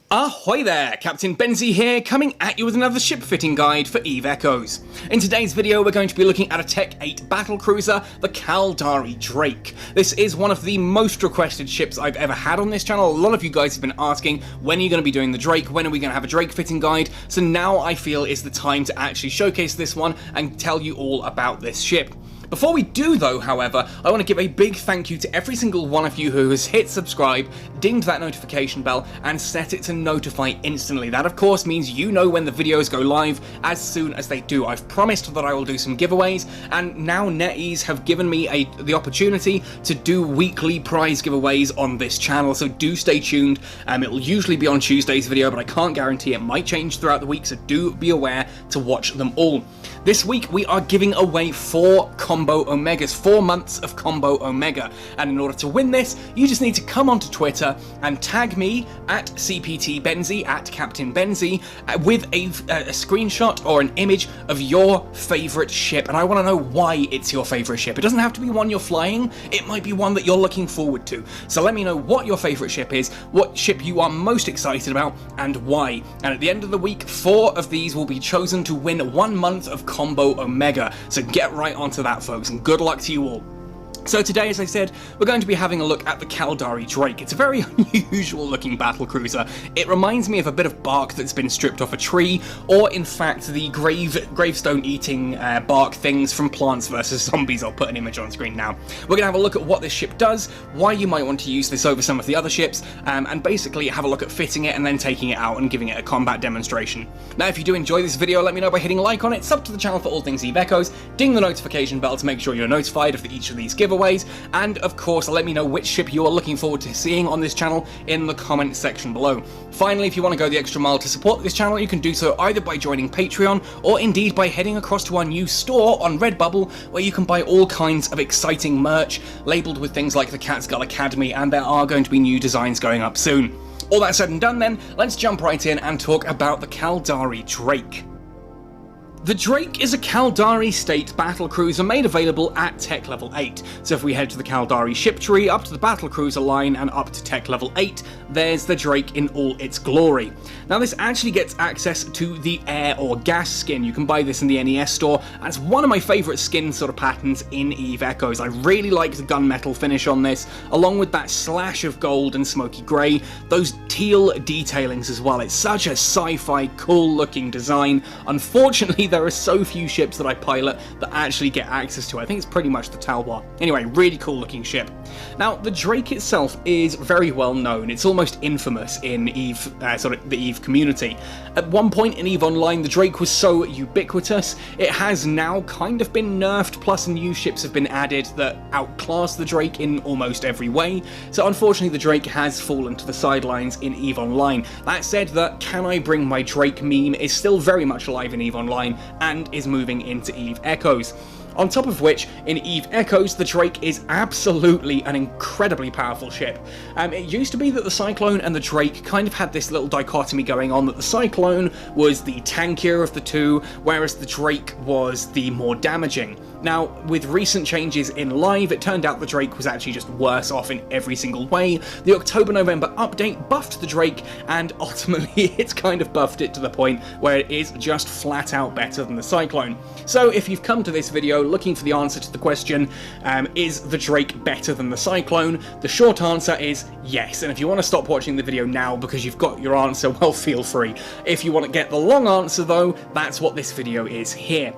Ahoy there, Captain Benzie here, coming at you with another ship fitting guide for EVE Echoes. In today's video we're going to be looking at a Tech 8 battlecruiser, the Caldari Drake. This is one of the most requested ships I've ever had on this channel. A lot of you guys have been asking, when are you going to be doing the Drake, when are we going to have a Drake fitting guide? So now I feel is the time to actually showcase this one and tell you all about this ship. Before we do though, however, I want to give a big thank you to every single one of you who has hit subscribe, dinged that notification bell, and set it to notify instantly. That of course means you know when the videos go live as soon as they do. I've promised that I will do some giveaways, and now NetEase have given me the opportunity to do weekly prize giveaways on this channel, so do stay tuned. It'll usually be on Tuesday's video, but I can't guarantee it might change throughout the week, so do be aware to watch them all. This week we are giving away 4 Combo Omegas, 4 months of Combo Omega, and in order to win this, you just need to come onto Twitter and tag me at CPT Benzie, at Captain Benzie, with a screenshot or an image of your favourite ship, and I want to know why it's your favourite ship. It doesn't have to be one you're flying, it might be one that you're looking forward to. So let me know what your favourite ship is, what ship you are most excited about, and why. And at the end of the week, 4 of these will be chosen to win 1 month of Combo Omega. So get right onto that, folks, and good luck to you all. So today, as I said, we're going to be having a look at the Caldari Drake. It's a very unusual looking battlecruiser. It reminds me of a bit of bark that's been stripped off a tree, or in fact the gravestone eating bark things from Plants vs Zombies. I'll put an image on screen now. We're going to have a look at what this ship does, why you might want to use this over some of the other ships, and basically have a look at fitting it and then taking it out and giving it a combat demonstration. Now if you do enjoy this video, let me know by hitting like on it, sub to the channel for all things EVE Echoes, ding the notification bell to make sure you're notified of each of these giveaways, and of course let me know which ship you are looking forward to seeing on this channel in the comment section below. Finally, if you want to go the extra mile to support this channel, you can do so either by joining Patreon or indeed by heading across to our new store on Redbubble, where you can buy all kinds of exciting merch labelled with things like the Cat's-Gull Academy, and there are going to be new designs going up soon. All that said and done then, let's jump right in and talk about the Caldari Drake. The Drake is a Caldari state battlecruiser made available at Tech Level 8. So if we head to the Caldari ship tree, up to the battlecruiser line and up to Tech Level 8, there's the Drake in all its glory. Now this actually gets access to the air or gas skin. You can buy this in the NES store, and it's one of my favourite skin sort of patterns in EVE Echoes. I really like the gunmetal finish on this, along with that slash of gold and smoky grey, those teal detailings as well. It's such a sci-fi cool looking design. Unfortunately there are so few ships that I pilot that actually get access to it. I think it's pretty much the Talwar. Anyway, really cool looking ship. Now the Drake itself is very well known. It's almost infamous in EVE, the EVE community. At one point in EVE Online, the Drake was so ubiquitous. It has now kind of been nerfed, plus new ships have been added that outclass the Drake in almost every way. So unfortunately the Drake has fallen to the sidelines in EVE Online. That said, the "Can I bring my Drake" meme is still very much alive in EVE Online and is moving into EVE Echoes. On top of which, in EVE Echoes, the Drake is absolutely an incredibly powerful ship. It used to be that the Cyclone and the Drake kind of had this little dichotomy going on, that the Cyclone was the tankier of the two, whereas the Drake was the more damaging. Now, with recent changes in Live, it turned out the Drake was actually just worse off in every single way. The October-November update buffed the Drake, and ultimately it's kind of buffed it to the point where it is just flat out better than the Cyclone. So if you've come to this video looking for the answer to the question, is the Drake better than the Cyclone? The short answer is yes, and if you want to stop watching the video now because you've got your answer, well, feel free. If you want to get the long answer though, that's what this video is here.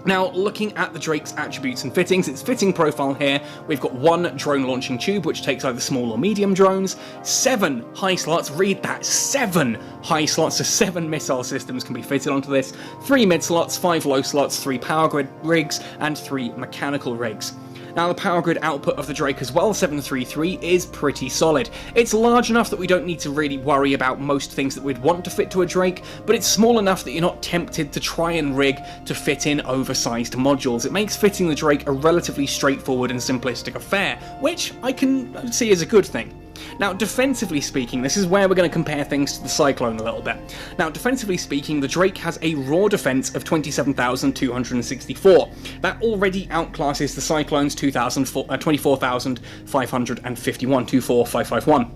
Now, looking at the Drake's attributes and fittings, its fitting profile here, we've got 1 drone launching tube, which takes either small or medium drones, 7 high slots, read that, 7 high slots, so 7 missile systems can be fitted onto this, 3 mid slots, 5 low slots, 3 power grid rigs, and 3 mechanical rigs. Now the power grid output of the Drake as well, 733, is pretty solid. It's large enough that we don't need to really worry about most things that we'd want to fit to a Drake, but it's small enough that you're not tempted to try and rig to fit in oversized modules. It makes fitting the Drake a relatively straightforward and simplistic affair, which I can see as a good thing. Now, defensively speaking, this is where we're going to compare things to the Cyclone a little bit. Now, defensively speaking, the Drake has a raw defense of 27,264. That already outclasses the Cyclone's 24,551, 24551.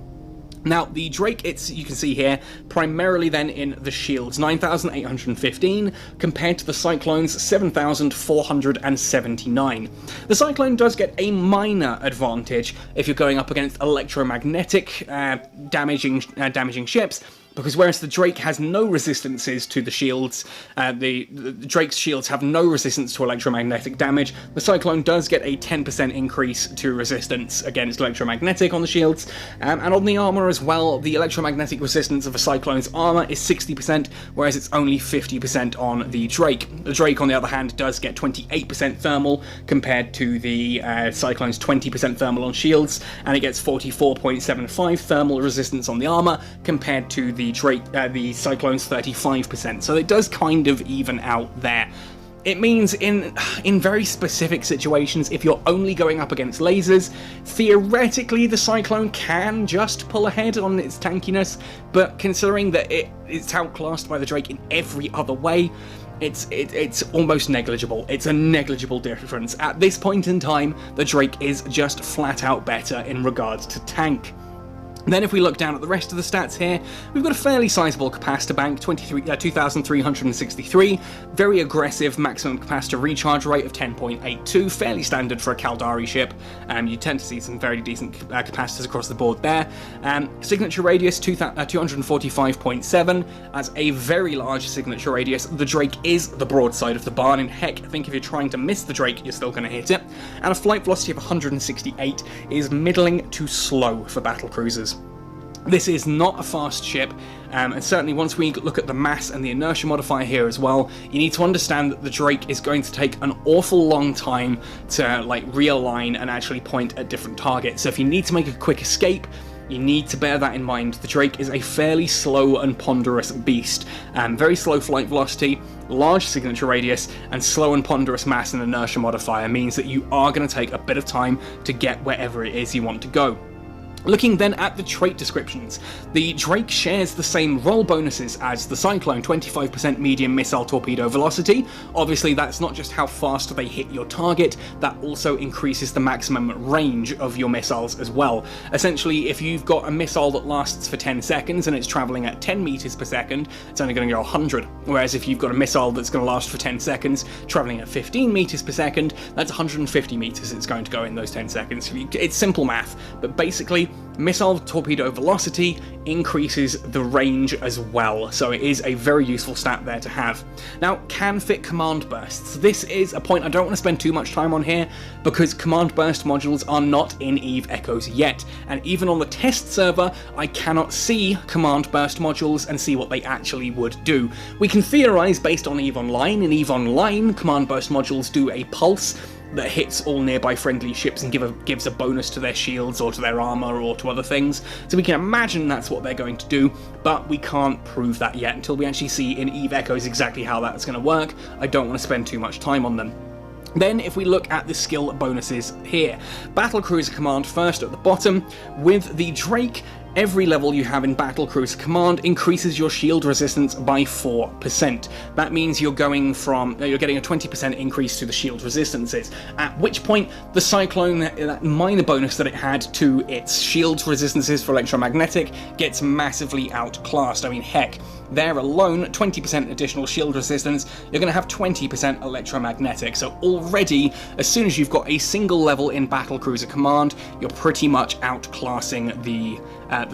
Now, the Drake, you can see here, primarily then in the shields, 9,815, compared to the Cyclone's 7,479. The Cyclone does get a minor advantage if you're going up against electromagnetic damaging ships, because whereas the Drake has no resistances to the shields, the Drake's shields have no resistance to electromagnetic damage, the Cyclone does get a 10% increase to resistance against electromagnetic on the shields, and on the armour as well. The electromagnetic resistance of a Cyclone's armour is 60%, whereas it's only 50% on the Drake. The Drake, on the other hand, does get 28% thermal compared to the Cyclone's 20% thermal on shields, and it gets 44.75 thermal resistance on the armour compared to the Cyclone's 35%, so it does kind of even out there. It means in very specific situations, if you're only going up against lasers, theoretically the Cyclone can just pull ahead on its tankiness, but considering that it's outclassed by the Drake in every other way, it's almost negligible. It's a negligible difference. At this point in time, the Drake is just flat out better in regards to tank. Then if we look down at the rest of the stats here, we've got a fairly sizable capacitor bank, 2,363, very aggressive maximum capacitor recharge rate of 10.82, fairly standard for a Caldari ship. You tend to see some very decent capacitors across the board there. Signature radius, 245.7, as a very large signature radius. The Drake is the broadside of the barn, and heck, I think if you're trying to miss the Drake, you're still going to hit it. And a flight velocity of 168 is middling to slow for battle cruisers. This is not a fast ship, and certainly once we look at the mass and the inertia modifier here as well, you need to understand that the Drake is going to take an awful long time to realign and actually point at different targets. So if you need to make a quick escape, you need to bear that in mind. The Drake is a fairly slow and ponderous beast. Very slow flight velocity, large signature radius, and slow and ponderous mass and inertia modifier means that you are going to take a bit of time to get wherever it is you want to go. Looking then at the trait descriptions, the Drake shares the same roll bonuses as the Cyclone, 25% medium missile torpedo velocity. Obviously that's not just how fast they hit your target, that also increases the maximum range of your missiles as well. Essentially, if you've got a missile that lasts for 10 seconds and it's travelling at 10 meters per second, it's only going to go 100. Whereas if you've got a missile that's going to last for 10 seconds, travelling at 15 meters per second, that's 150 meters it's going to go in those 10 seconds. It's simple math, but basically, missile torpedo velocity increases the range as well, so it is a very useful stat there to have. Now, can fit command bursts. This is a point I don't want to spend too much time on here, because command burst modules are not in EVE Echoes yet, and even on the test server, I cannot see command burst modules and see what they actually would do. We can theorize based on EVE Online. In EVE Online, command burst modules do a pulse that hits all nearby friendly ships and gives a bonus to their shields or to their armor or to other things. So we can imagine that's what they're going to do, but we can't prove that yet until we actually see in EVE Echoes exactly how that's going to work. I don't want to spend too much time on them. Then, if we look at the skill bonuses here, Battlecruiser Command first at the bottom. With the Drake, every level you have in Battlecruiser Command increases your shield resistance by 4%. That means you're getting a 20% increase to the shield resistances, at which point the Cyclone, that minor bonus that it had to its shield resistances for electromagnetic, gets massively outclassed. I mean, heck, there alone, 20% additional shield resistance, you're going to have 20% electromagnetic. So already, as soon as you've got a single level in Battlecruiser Command, you're pretty much outclassing the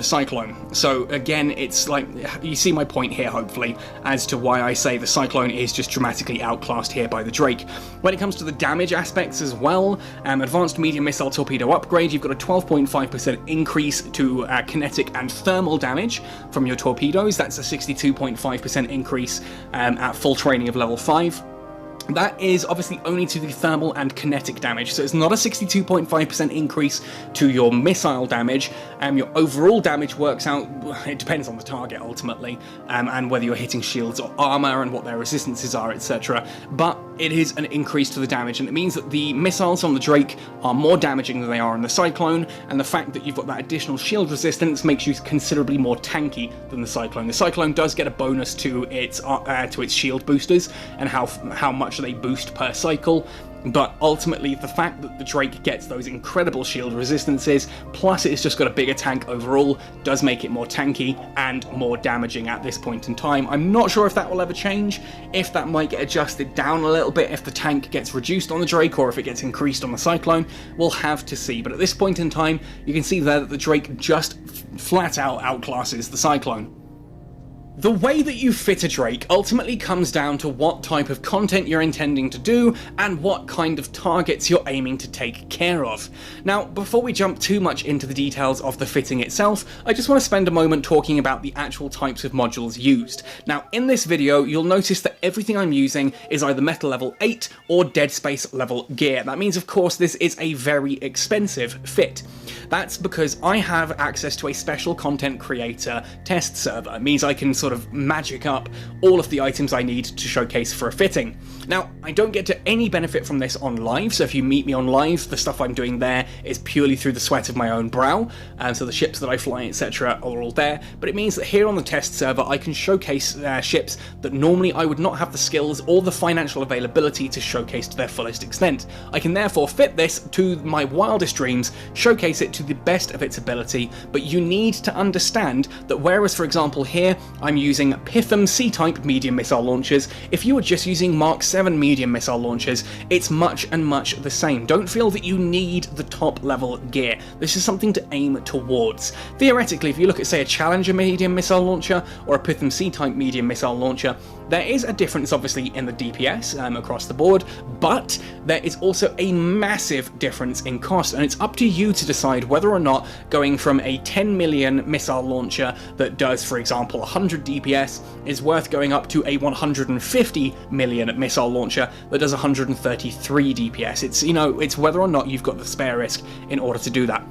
Cyclone. So again, it's like, you see my point here, hopefully, as to why I say the Cyclone is just dramatically outclassed here by the Drake. When it comes to the damage aspects as well, Advanced Medium Missile Torpedo Upgrade, you've got a 12.5% increase to kinetic and thermal damage from your torpedoes. That's a 62.5% increase at full training of level 5. That is obviously only to the thermal and kinetic damage, so it's not a 62.5% increase to your missile damage. Your overall damage works out, it depends on the target ultimately, and whether you're hitting shields or armor and what their resistances are, etc. But it is an increase to the damage, and it means that the missiles on the Drake are more damaging than they are on the Cyclone, and the fact that you've got that additional shield resistance makes you considerably more tanky than the Cyclone. The Cyclone does get a bonus to its shield boosters and how much they boost per cycle, But ultimately, the fact that the Drake gets those incredible shield resistances, plus it's just got a bigger tank overall, does make it more tanky and more damaging at this point in time. I'm not sure if that will ever change, if that might get adjusted down a little bit, if the tank gets reduced on the Drake, or if it gets increased on the Cyclone. We'll have to see. But at this point in time, you can see there that the Drake just flat out outclasses the Cyclone. The way that you fit a Drake ultimately comes down to what type of content you're intending to do and what kind of targets you're aiming to take care of. Now, before we jump too much into the details of the fitting itself, I just want to spend a moment talking about the actual types of modules used. Now, in this video, you'll notice that everything I'm using is either Metal Level 8 or Dead Space level gear. That means, of course, this is a very expensive fit. That's because I have access to a special content creator test server. It means I can sort of magic up all of the items I need to showcase for a fitting. Now, I don't get to any benefit from this on live, so if you meet me on live, the stuff I'm doing there is purely through the sweat of my own brow, and so the ships that I fly, etc. are all there, but it means that here on the test server I can showcase ships that normally I would not have the skills or the financial availability to showcase to their fullest extent. I can therefore fit this to my wildest dreams, showcase it to the best of its ability, but you need to understand that whereas, for example, here I'm using Pitham C-type medium missile launchers, if you were just using Mark 7 medium missile launchers, it's much the same. Don't feel that you need the top level gear. This is something to aim towards. Theoretically, if you look at, say, a Challenger medium missile launcher or a Pitham C-type medium missile launcher, there is a difference obviously in the DPS across the board, but there is also a massive difference in cost, and it's up to you to decide whether or not going from a 10 million missile launcher that does, for example, 100 DPS is worth going up to a 150 million missile launcher that does 133 DPS. It's, you know, it's whether or not you've got the spare risk in order to do that.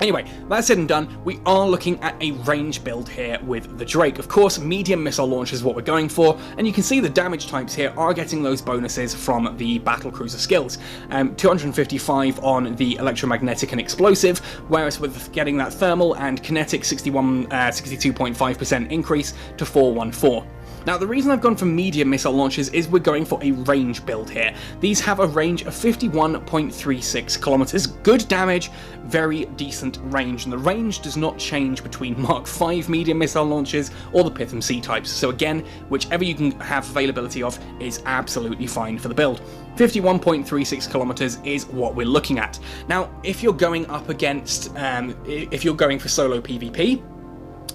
Anyway, that said and done, we are looking at a range build here with the Drake. Of course, medium missile launch is what we're going for, and you can see the damage types here are getting those bonuses from the battlecruiser skills. 255 on the electromagnetic and explosive, whereas with getting that thermal and kinetic 62.5% increase to 414. Now, the reason I've gone for medium missile launches is we're going for a range build here. These have a range of 51.36 kilometers. Good damage, very decent range, and the range does not change between Mark 5 medium missile launches or the Pitham C types. So again, whichever you can have availability of is absolutely fine for the build. 51.36 kilometers is what we're looking at. Now, if you're going up against, if you're going for solo PvP,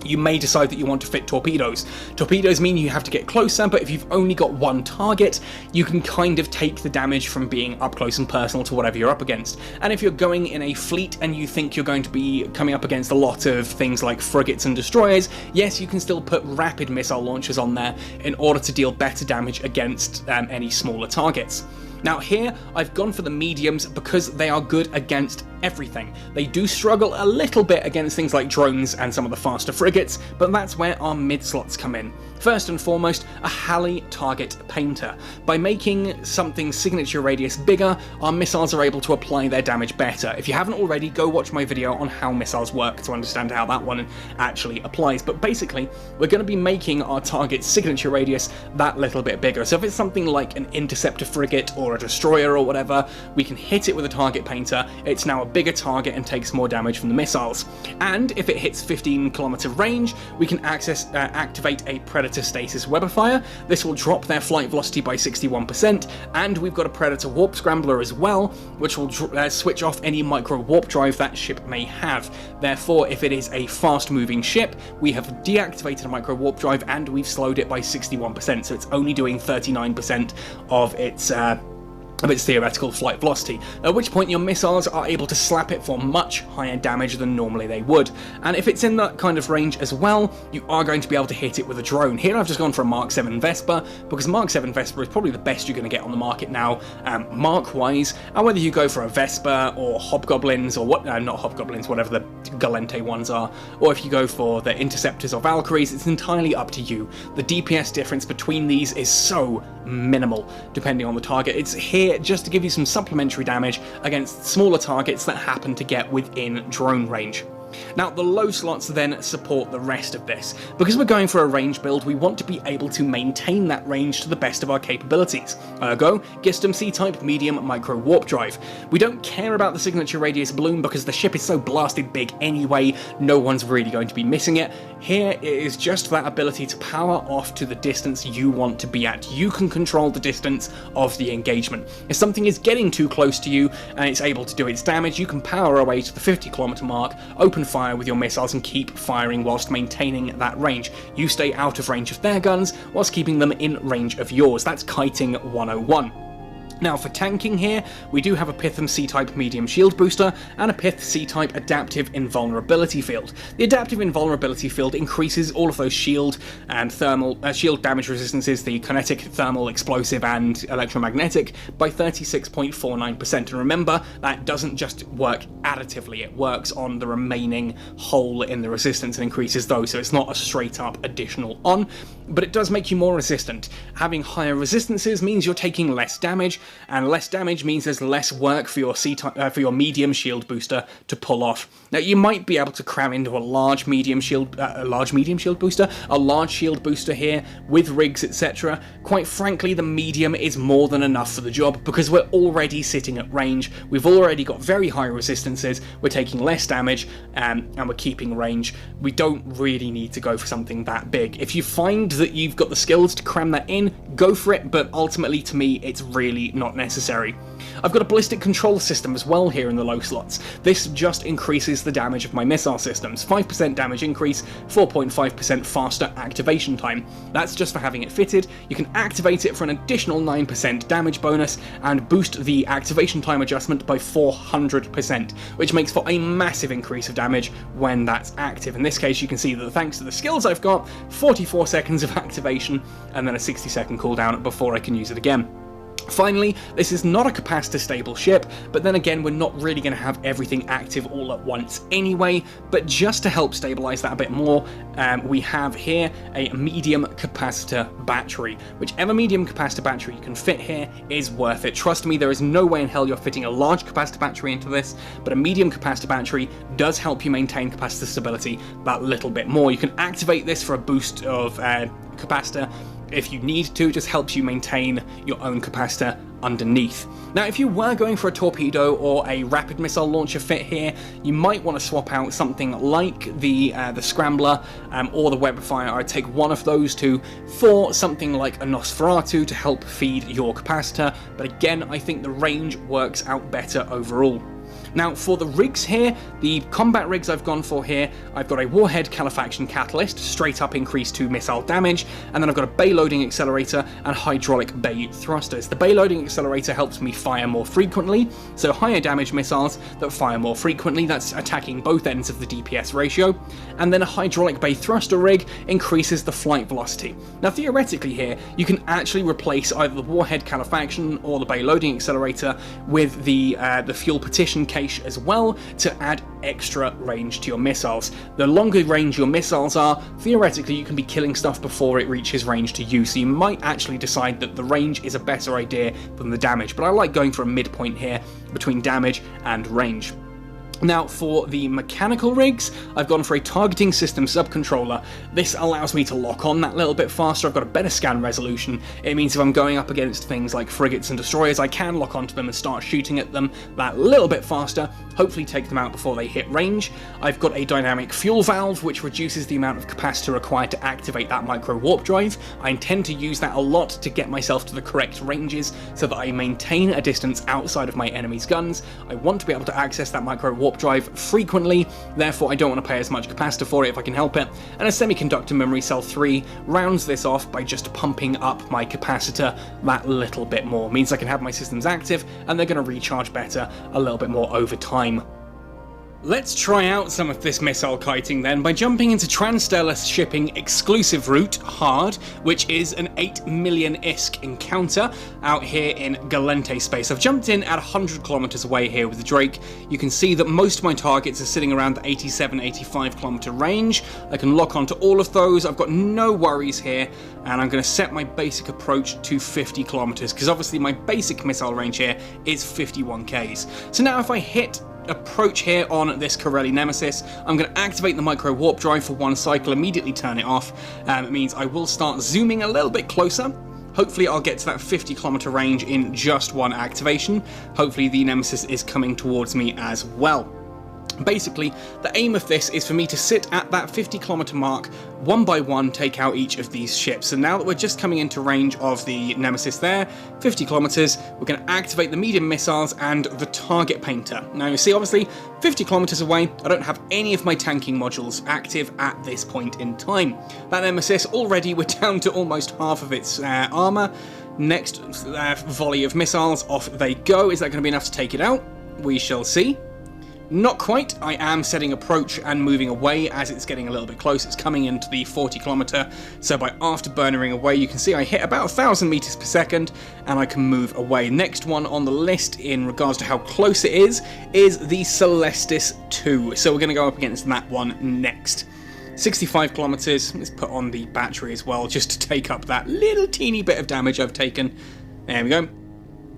you may decide that you want to fit torpedoes. Torpedoes mean you have to get closer, but if you've only got one target, you can kind of take the damage from being up close and personal to whatever you're up against. And if you're going in a fleet and you think you're going to be coming up against a lot of things like frigates and destroyers, yes, you can still put rapid missile launchers on there in order to deal better damage against any smaller targets. Now here, I've gone for the mediums because they are good against everything. They do struggle a little bit against things like drones and some of the faster frigates, but that's where our mid-slots come in. First and foremost, a Halley target painter. By making something's signature radius bigger, our missiles are able to apply their damage better. If you haven't already, go watch my video on how missiles work to understand how that one actually applies. But basically, we're going to be making our target's signature radius that little bit bigger. So if it's something like an interceptor frigate or a destroyer or whatever, we can hit it with a target painter. It's now a bigger target and takes more damage from the missiles. And if it hits 15-kilometer range, we can activate a Predator Stasis Webifier. This will drop their flight velocity by 61%, and we've got a Predator Warp Scrambler as well, which will switch off any micro warp drive that ship may have. Therefore, if it is a fast-moving ship, we have deactivated a micro warp drive and we've slowed it by 61%, so it's only doing 39% of its theoretical flight velocity, at which point your missiles are able to slap it for much higher damage than normally they would. And if it's in that kind of range as well, you are going to be able to hit it with a drone. Here I've just gone for a Mark 7 Vespa, because Mark 7 Vespa is probably the best you're going to get on the market now, Mark-wise, and whether you go for a Vespa or Hobgoblins, or not Hobgoblins, whatever the Galente ones are, or if you go for the Interceptors or Valkyries, it's entirely up to you. The DPS difference between these is so minimal, depending on the target. It's here just to give you some supplementary damage against smaller targets that happen to get within drone range. Now, the low slots then support the rest of this. Because we're going for a range build, we want to be able to maintain that range to the best of our capabilities. Ergo, Gistum C-Type Medium Micro Warp Drive. We don't care about the signature radius bloom because the ship is so blasted big anyway, no one's really going to be missing it. Here, it is just that ability to power off to the distance you want to be at. You can control the distance of the engagement. If something is getting too close to you and it's able to do its damage, you can power away to the 50-kilometer mark, open fire with your missiles and keep firing whilst maintaining that range. You stay out of range of their guns whilst keeping them in range of yours. That's kiting 101. Now for tanking here, we do have a Pitham C-Type Medium Shield Booster and a Pith C-Type Adaptive Invulnerability Field. The Adaptive Invulnerability Field increases all of those shield and thermal shield damage resistances, the kinetic, thermal, explosive and electromagnetic, by 36.49%. And remember, that doesn't just work additively, it works on the remaining hole in the resistance and increases those, so it's not a straight up additional on, but it does make you more resistant. Having higher resistances means you're taking less damage, and less damage means there's less work for your medium shield booster to pull off. Now you might be able to cram into a large shield booster here with rigs, etc. Quite frankly, the medium is more than enough for the job because we're already sitting at range. We've already got very high resistances. We're taking less damage, and we're keeping range. We don't really need to go for something that big. If you find that you've got the skills to cram that in, go for it. But ultimately, to me, it's really not necessary. I've got a ballistic control system as well here in the low slots. This just increases the damage of my missile systems. 5% damage increase, 4.5% faster activation time. That's just for having it fitted. You can activate it for an additional 9% damage bonus and boost the activation time adjustment by 400%, which makes for a massive increase of damage when that's active. In this case, you can see that thanks to the skills I've got, 44 seconds of activation and then a 60-second cooldown before I can use it again. Finally, this is not a capacitor stable ship, but then again, we're not really going to have everything active all at once anyway, but just to help stabilize that a bit more, we have here a medium capacitor battery. Whichever medium capacitor battery you can fit here is worth it. Trust me, there is no way in hell you're fitting a large capacitor battery into this, but a medium capacitor battery does help you maintain capacitor stability that little bit more. You can activate this for a boost of capacitor if you need to, just helps you maintain your own capacitor underneath. Now, if you were going for a torpedo or a rapid missile launcher fit here, you might want to swap out something like the Scrambler or the Webfire. I'd take one of those two for something like a Nosferatu to help feed your capacitor, but again, I think the range works out better overall. Now, for the rigs here, the combat rigs I've gone for here, I've got a Warhead Calefaction Catalyst, straight up increase to missile damage, and then I've got a bay loading accelerator and hydraulic bay thrusters. The bay loading accelerator helps me fire more frequently, so higher damage missiles that fire more frequently, that's attacking both ends of the DPS ratio, and then a hydraulic bay thruster rig increases the flight velocity. Now, theoretically here, you can actually replace either the Warhead Calefaction or the bay loading accelerator with the fuel partition cache as well to add extra range to your missiles. The longer range your missiles are, theoretically you can be killing stuff before it reaches range to you, so you might actually decide that the range is a better idea than the damage, but I like going for a midpoint here between damage and range. Now, for the mechanical rigs, I've gone for a targeting system subcontroller. This allows me to lock on that little bit faster. I've got a better scan resolution. It means if I'm going up against things like frigates and destroyers, I can lock onto them and start shooting at them that little bit faster, hopefully take them out before they hit range. I've got a dynamic fuel valve, which reduces the amount of capacitor required to activate that micro warp drive. I intend to use that a lot to get myself to the correct ranges so that I maintain a distance outside of my enemy's guns. I want to be able to access that micro warp drive frequently, therefore I don't want to pay as much capacitor for it if I can help it, and a semiconductor memory cell 3 rounds this off by just pumping up my capacitor that little bit more. Means I can have my systems active and they're going to recharge better a little bit more over time. Let's try out some of this missile kiting then by jumping into Transstellar Shipping exclusive route, Hard, which is an 8 million ISK encounter out here in Galente space. I've jumped in at 100 kilometers away here with the Drake. You can see that most of my targets are sitting around the 87-85 kilometer range. I can lock onto all of those. I've got no worries here, and I'm going to set my basic approach to 50 kilometers because obviously my basic missile range here is 51 Ks. So now if I hit approach here on this Corelli Nemesis. I'm going to activate the micro warp drive for 1 cycle, immediately turn it off. It means I will start zooming a little bit closer. Hopefully I'll get to that 50-kilometer range in just 1 activation. Hopefully the Nemesis is coming towards me as well. Basically, the aim of this is for me to sit at that 50-kilometer mark, one by one take out each of these ships. So now that we're just coming into range of the Nemesis there, 50 kilometers, we're going to activate the medium missiles and the target painter. Now you see, obviously, 50 kilometers away, I don't have any of my tanking modules active at this point in time. That Nemesis, already we're down to almost half of its armor. Next volley of missiles, off they go. Is that going to be enough to take it out? We shall see. Not quite. I am setting approach and moving away as it's getting a little bit close. It's coming into the 40-kilometer, so by afterburnering away, you can see I hit about 1,000 meters per second, and I can move away. Next one on the list in regards to how close it is the Celestis 2. So we're going to go up against that one next. 65 kilometers. Let's put on the battery as well, just to take up that little teeny bit of damage I've taken. There we go.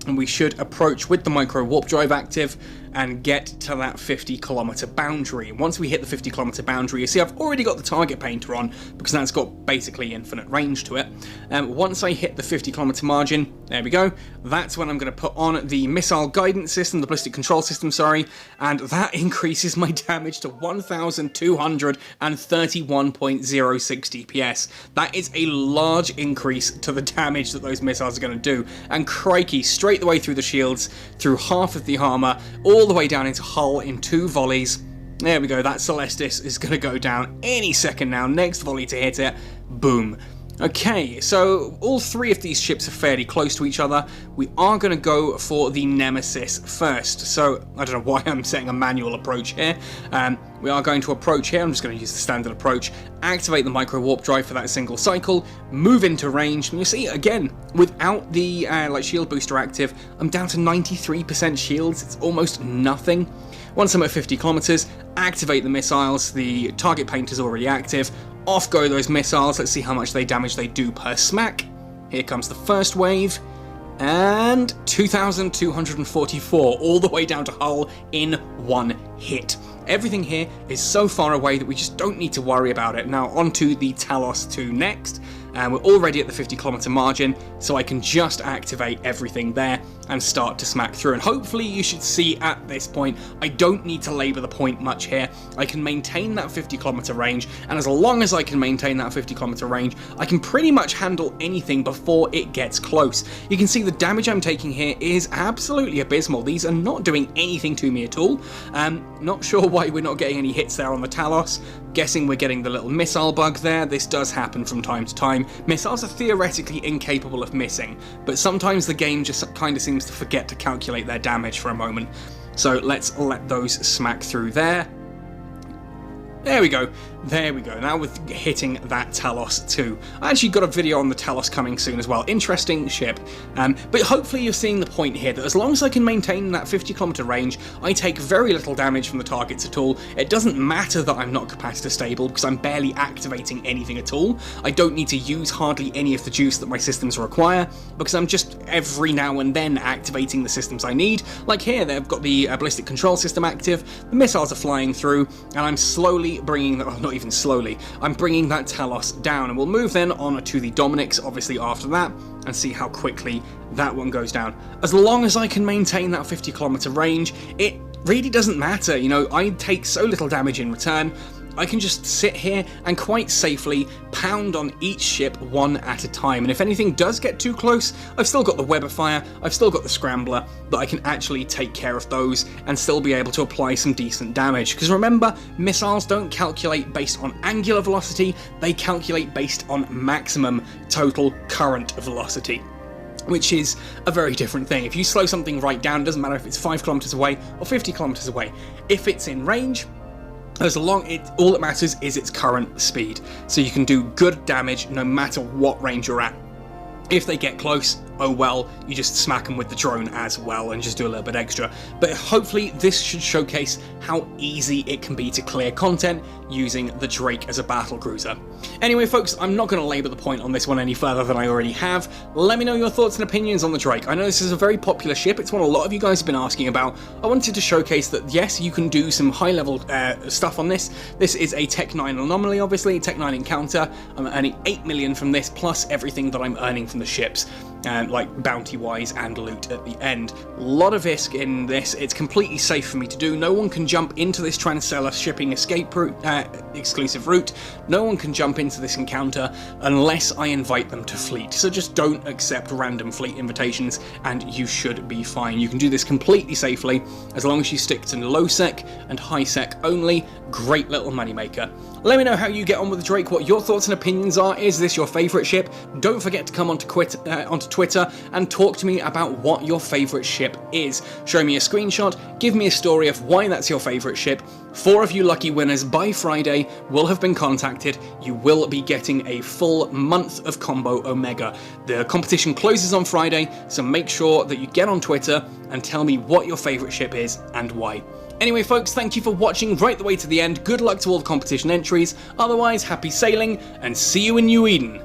And we should approach with the micro warp drive active and get to that 50-kilometer boundary. Once we hit the 50-kilometer boundary, you see I've already got the target painter on because that's got basically infinite range to it. Once I hit the 50-kilometer margin, there we go, that's when I'm going to put on the missile guidance system, the ballistic control system, sorry, and that increases my damage to 1,231.06 DPS. That is a large increase to the damage that those missiles are going to do. And crikey, straight the way through the shields, through half of the armor, all the way down into hull in 2 volleys. There we go, that Celestis is going to go down any second now. Next volley to hit it, boom. Okay, so all 3 of these ships are fairly close to each other. We are going to go for the Nemesis first. So, I don't know why I'm setting a manual approach here. We are going to approach here. I'm just going to use the standard approach. Activate the micro warp drive for that single cycle. Move into range. And you see, again, without the shield booster active, I'm down to 93% shields. It's almost nothing. Once I'm at 50 kilometers, activate the missiles. The target painter's already active. Off go those missiles. Let's see how much damage they do per smack. Here comes the first wave. And 2,244, all the way down to hull in 1 hit. Everything here is so far away that we just don't need to worry about it. Now onto the Talos 2 next. We're already at the 50-kilometer margin, so I can just activate everything there and start to smack through. And hopefully you should see at this point, I don't need to labour the point much here. I can maintain that 50-kilometer range, and as long as I can maintain that 50-kilometer range, I can pretty much handle anything before it gets close. You can see the damage I'm taking here is absolutely abysmal. These are not doing anything to me at all. Not sure why we're not getting any hits there on the Talos. Guessing we're getting the little missile bug there. This does happen from time to time. Missiles are theoretically incapable of missing, but sometimes the game just kind of seems to forget to calculate their damage for a moment. So let's let those smack through there. There we go. There we go. Now we're hitting that Talos 2. I actually got a video on the Talos coming soon as well. Interesting ship. But hopefully you're seeing the point here that as long as I can maintain that 50-kilometer range, I take very little damage from the targets at all. It doesn't matter that I'm not capacitor stable because I'm barely activating anything at all. I don't need to use hardly any of the juice that my systems require because I'm just every now and then activating the systems I need. Like here, they've got the ballistic control system active, the missiles are flying through, and I'm slowly bringing that, well, not even slowly, I'm bringing that Talos down, and we'll move then on to the Dominics, obviously after that, and see how quickly that one goes down. As long as I can maintain that 50-kilometer range, it really doesn't matter, you know, I take so little damage in return. I can just sit here and quite safely pound on each ship one at a time. And if anything does get too close, I've still got the Web of Fire, I've still got the Scrambler, that I can actually take care of those and still be able to apply some decent damage. Because remember, missiles don't calculate based on angular velocity, they calculate based on maximum total current velocity, which is a very different thing. If you slow something right down, it doesn't matter if it's 5 kilometers away or 50 kilometers away. If it's in range, all that matters is its current speed. So you can do good damage no matter what range you're at. If they get close, oh well, you just smack them with the drone as well and just do a little bit extra. But hopefully this should showcase how easy it can be to clear content using the Drake as a battle cruiser. Anyway folks, I'm not going to labour the point on this one any further than I already have. Let me know your thoughts and opinions on the Drake. I know this is a very popular ship, it's one a lot of you guys have been asking about. I wanted to showcase that yes, you can do some high level stuff on this. This is a Tech 9 anomaly, obviously, Tech 9 encounter. I'm earning 8 million from this, plus everything that I'm earning from the ships. Like bounty-wise and loot at the end. A lot of ISK in this. It's completely safe for me to do. No one can jump into this Transcella shipping escape route, exclusive route. No one can jump into this encounter unless I invite them to fleet. So just don't accept random fleet invitations and you should be fine. You can do this completely safely as long as you stick to low sec and high sec only. Great little moneymaker. Let me know how you get on with the Drake, what your thoughts and opinions are. Is this your favourite ship? Don't forget to come onto Twitter and talk to me about what your favourite ship is. Show me a screenshot, give me a story of why that's your favourite ship. 4 of you lucky winners by Friday will have been contacted. You will be getting a full month of Combo Omega. The competition closes on Friday, so make sure that you get on Twitter and tell me what your favourite ship is and why. Anyway folks, thank you for watching right the way to the end. Good luck to all the competition entries. Otherwise, happy sailing and see you in New Eden.